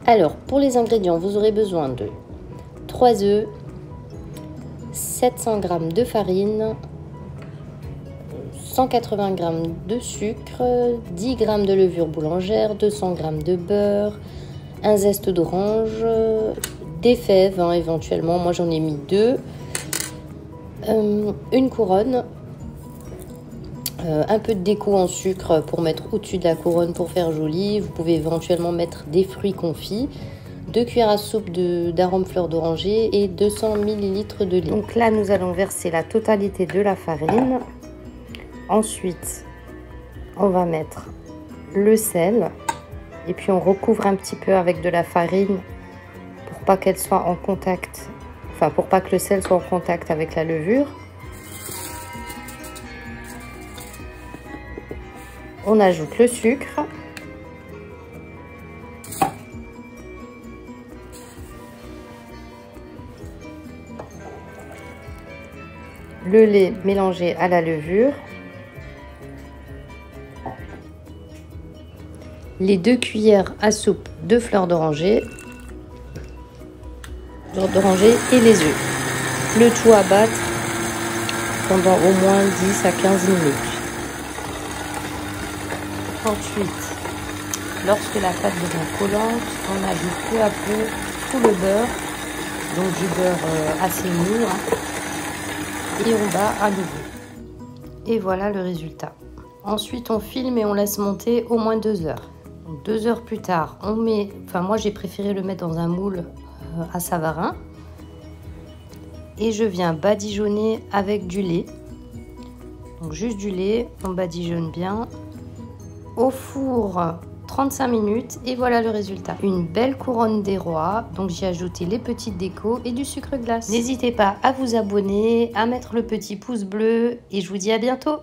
Alors, pour les ingrédients, vous aurez besoin de 3 œufs, 700 g de farine, 180 g de sucre, 10 g de levure boulangère, 200 g de beurre, un zeste d'orange, des fèves éventuellement, moi j'en ai mis 2, une couronne, un peu de déco en sucre pour mettre au-dessus de la couronne pour faire joli. Vous pouvez éventuellement mettre des fruits confits, 2 cuillères à soupe d'arôme fleur d'oranger et 200 ml de lait. Donc là, nous allons verser la totalité de la farine. Ensuite, on va mettre le sel et puis on recouvre un petit peu avec de la farine pour pas qu'elle soit en contact, enfin pour pas que le sel soit en contact avec la levure. On ajoute le sucre. Le lait mélangé à la levure. Les 2 cuillères à soupe de fleur d'oranger. Et les œufs. Le tout à battre pendant au moins 10 à 15 minutes. Ensuite, lorsque la pâte devient collante, on ajoute peu à peu tout le beurre, donc du beurre assez mûr, et on bat à nouveau. Et voilà le résultat. Ensuite, on filme et on laisse monter au moins 2 heures. Donc 2 heures plus tard, on met, moi j'ai préféré le mettre dans un moule à Savarin, et je viens badigeonner avec du lait. Donc juste du lait, on badigeonne bien. Au four 35 minutes et voilà le résultat. Une belle couronne des rois, donc j'ai ajouté les petites décos et du sucre glace. N'hésitez pas à vous abonner, à mettre le petit pouce bleu et je vous dis à bientôt.